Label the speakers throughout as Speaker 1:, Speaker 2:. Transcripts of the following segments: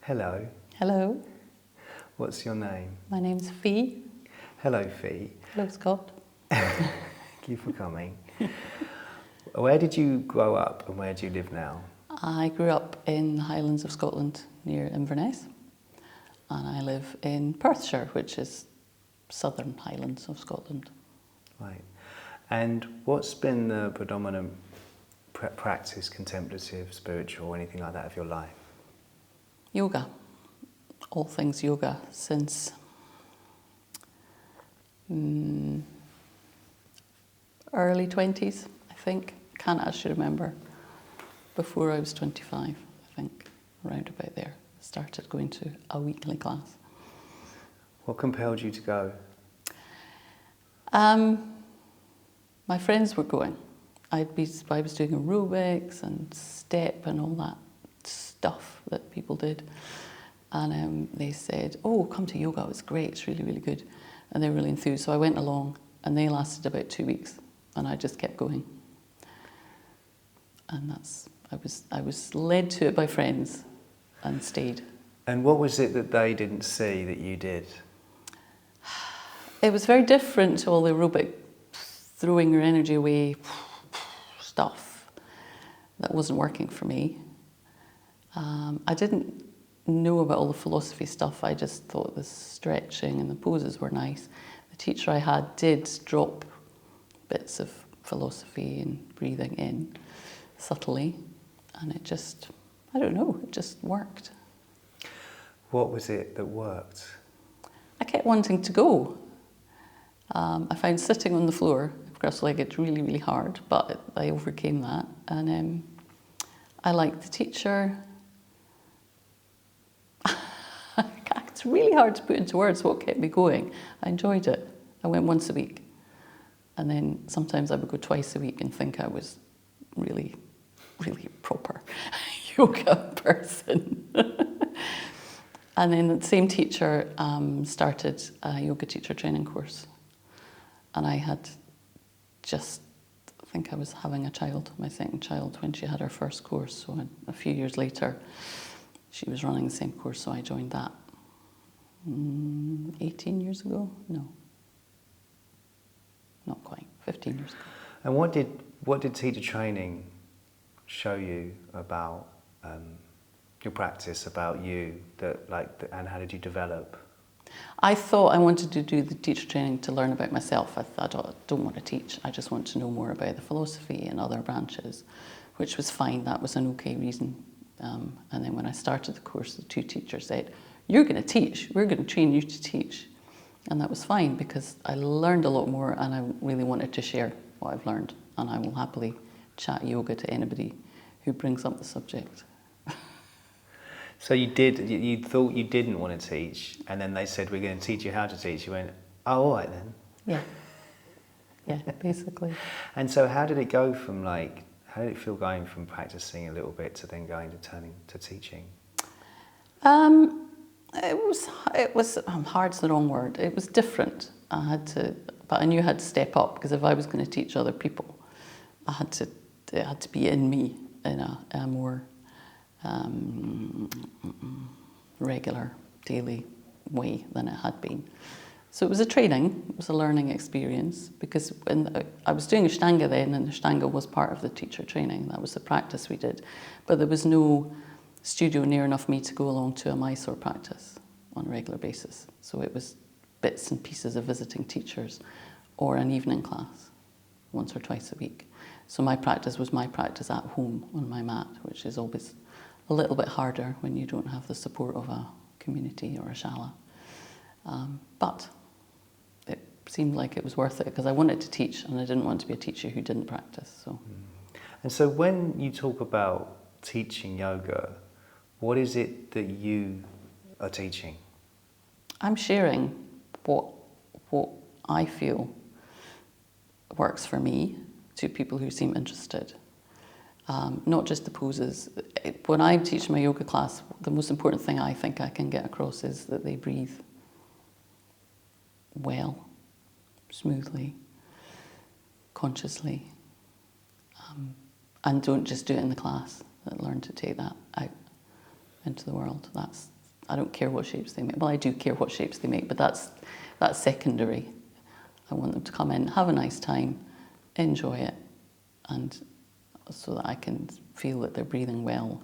Speaker 1: Hello.
Speaker 2: Hello,
Speaker 1: What's your name?
Speaker 2: my name's Fee.
Speaker 1: Hello, Fee.
Speaker 2: Hello, Scott.
Speaker 1: Thank you for coming. Where did you grow up and where do you live now?
Speaker 2: I grew up in the Highlands of Scotland near Inverness, and I live in Perthshire, which is southern Highlands of Scotland.
Speaker 1: Right. And what's been the predominant practice, contemplative, spiritual, anything like that of your life?
Speaker 2: Yoga, all things yoga since early 20s, I think. Can't actually remember. Before I was 25, I think, around about there. Started going to a weekly class.
Speaker 1: What compelled you to go?
Speaker 2: My friends were going. I was doing aerobics and step and all that stuff that people did. And they said, oh, come to yoga, it's great, it's really, really good. And they were really enthused. So I went along and they lasted about 2 weeks and I just kept going. And I was led to it by friends and stayed.
Speaker 1: And what was it that they didn't see that you did?
Speaker 2: It was very different to all the aerobic throwing your energy away stuff that wasn't working for me. I didn't know about all the philosophy stuff. I just thought the stretching and the poses were nice. The teacher I had did drop bits of philosophy and breathing in subtly, and it just, I don't know, it just worked.
Speaker 1: What was it that worked?
Speaker 2: I kept wanting to go. I found sitting on the floor, cross-legged, really, really hard, but I overcame that. And I liked the teacher. It's really hard to put into words what kept me going. I enjoyed it. I went once a week. And then sometimes I would go twice a week and think I was really, really proper yoga person. And then the same teacher started a yoga teacher training course. And I had just, I think I was having a child, my second child, when she had her first course. So a few years later, she was running the same course, so I joined that. 18 years ago? No. Not quite, 15 years ago.
Speaker 1: And what did teacher training show you about your practice, about you, and how did you develop?
Speaker 2: I thought I wanted to do the teacher training to learn about myself. I thought, I don't want to teach, I just want to know more about the philosophy and other branches, which was fine, that was an okay reason. And then when I started the course, the two teachers said, you're going to teach, we're going to train you to teach. And that was fine because I learned a lot more and I really wanted to share what I've learned. And I will happily chat yoga to anybody who brings up the subject.
Speaker 1: So you thought you didn't want to teach, and then they said, we're going to teach you how to teach. You went, oh, all right then.
Speaker 2: Yeah, basically.
Speaker 1: And so how did it go from how did it feel going from practicing a little bit to then turning to teaching?
Speaker 2: It was hard's the wrong word. It was different. But I knew I had to step up because if I was going to teach other people, it had to be in me in a more regular, daily way than it had been. So it was a training, it was a learning experience, because when I was doing Ashtanga then, and Ashtanga was part of the teacher training, that was the practice we did, but there was no studio near enough me to go along to a Mysore practice on a regular basis. So it was bits and pieces of visiting teachers or an evening class once or twice a week. So my practice was my practice at home on my mat, which is always a little bit harder when you don't have the support of a community or a shala. But it seemed like it was worth it because I wanted to teach and I didn't want to be a teacher who didn't practice. So.
Speaker 1: And so when you talk about teaching yoga, what is it that you are teaching?
Speaker 2: I'm sharing what I feel works for me to people who seem interested. Not just the poses. When I teach my yoga class, the most important thing I think I can get across is that they breathe well, smoothly, consciously, and don't just do it in the class, learn to take that out. into the world. I don't care what shapes they make. Well, I do care what shapes they make, but that's secondary. I want them to come in, have a nice time, enjoy it, and so that I can feel that they're breathing well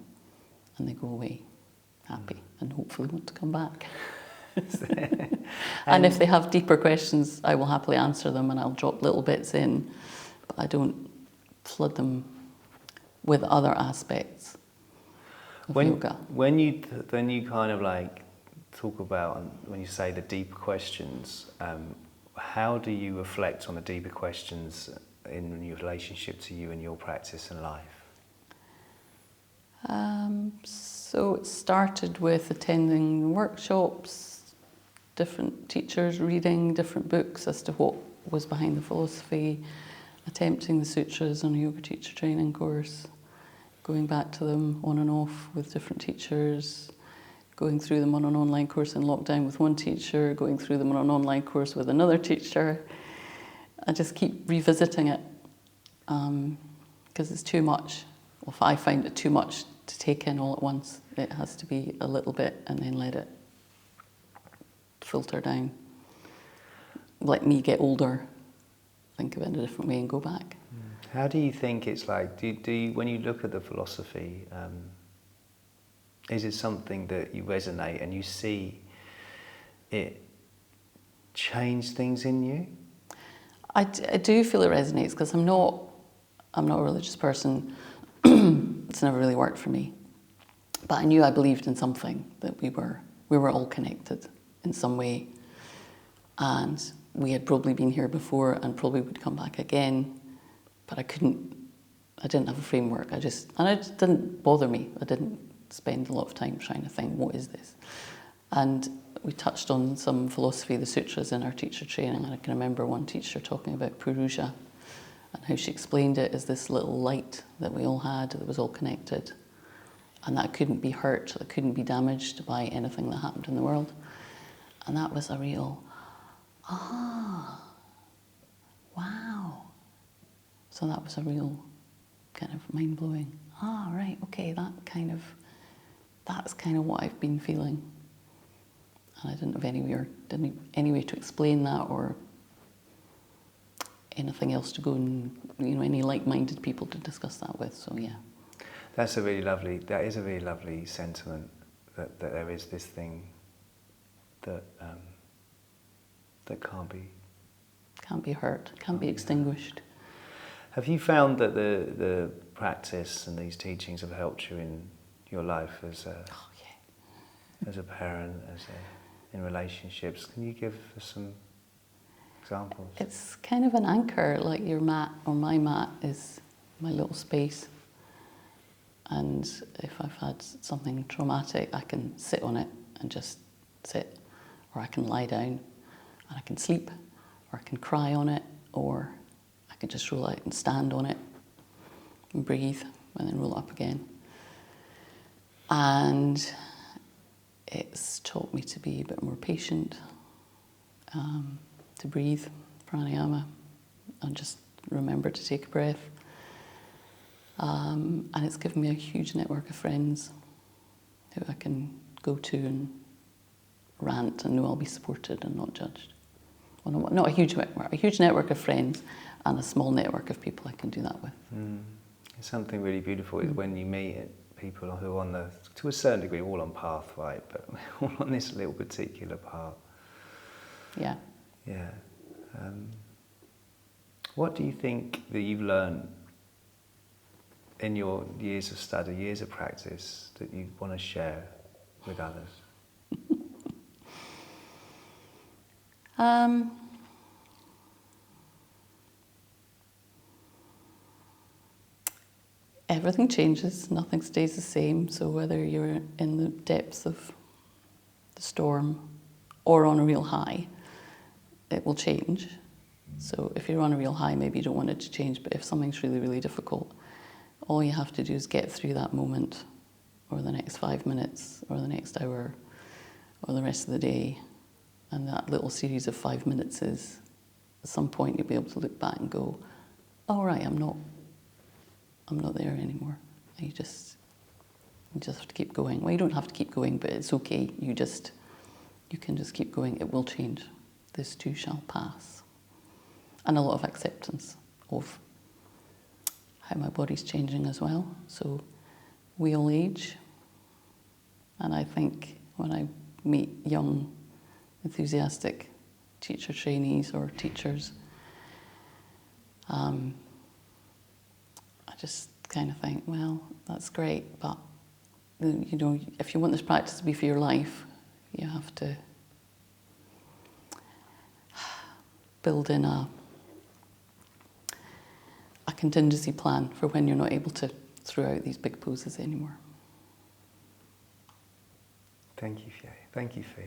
Speaker 2: and they go away happy and hopefully want to come back. And if they have deeper questions, I will happily answer them, and I'll drop little bits in, but I don't flood them with other aspects of yoga.
Speaker 1: When you kind of like talk about, when you say the deeper questions, how do you reflect on the deeper questions in your relationship to you and your practice and life?
Speaker 2: So it started with attending workshops, different teachers reading different books as to what was behind the philosophy, attempting the sutras on a yoga teacher training course, going back to them on and off with different teachers, going through them on an online course in lockdown with one teacher, going through them on an online course with another teacher. I just keep revisiting it because it's too much. Well, if I find it too much to take in all at once, it has to be a little bit and then let it filter down. Let me get older, think of it in a different way and go back.
Speaker 1: How do you think it's like, do you, when you look at the philosophy, is it something that you resonate and you see it change things in you?
Speaker 2: I do feel it resonates because I'm not a religious person. It's never really worked for me. But I knew I believed in something, that we were all connected in some way. And we had probably been here before and probably would come back again. But I didn't have a framework. And it didn't bother me. I didn't spend a lot of time trying to think, what is this? And we touched on some philosophy, the sutras, in our teacher training. And I can remember one teacher talking about Puglia and how she explained it as this little light that we all had that was all connected. And that couldn't be hurt, that couldn't be damaged by anything that happened in the world. And that was a real, wow. So that was a real kind of mind-blowing, right, okay, that's kind of what I've been feeling. And I didn't have any way to explain that or anything else to go and, any like-minded people to discuss that with, so yeah.
Speaker 1: That is a really lovely sentiment, that there is this thing that
Speaker 2: can't be hurt, can't be extinguished.
Speaker 1: Have you found that the practice and these teachings have helped you in your life as a parent, in relationships? Can you give us some examples?
Speaker 2: It's kind of an anchor, like your mat or my mat is my little space. And if I've had something traumatic, I can sit on it and just sit, or I can lie down and I can sleep, or I can cry on it, or I can just roll out and stand on it and breathe and then roll up again. And it's taught me to be a bit more patient, to breathe, pranayama, and just remember to take a breath. And it's given me a huge network of friends who I can go to and rant and know I'll be supported and not judged. Well, not a huge network of friends and a small network of people I can do that with.
Speaker 1: It's something really beautiful is when you meet people who are on to a certain degree, all on path, right? But all on this little particular path.
Speaker 2: Yeah.
Speaker 1: Yeah. What do you think that you've learned in your years of study, years of practice, that you want to share with others?
Speaker 2: Everything changes, nothing stays the same, so whether you're in the depths of the storm or on a real high, it will change. So if you're on a real high, maybe you don't want it to change, but if something's really, really difficult, all you have to do is get through that moment, or the next 5 minutes, or the next hour, or the rest of the day. And that little series of 5 minutes is, at some point you'll be able to look back and go, oh right, I'm not there anymore. And you just You just have to keep going. Well, you don't have to keep going, but it's okay. You can just keep going. It will change. This too shall pass. And a lot of acceptance of how my body's changing as well. So we all age. And I think when I meet young, enthusiastic teacher trainees or teachers, I just kind of think, well, that's great, but you know, if you want this practice to be for your life, you have to build in a contingency plan for when you're not able to throw out these big poses anymore.
Speaker 1: Thank you, Faye. Thank you, Fee.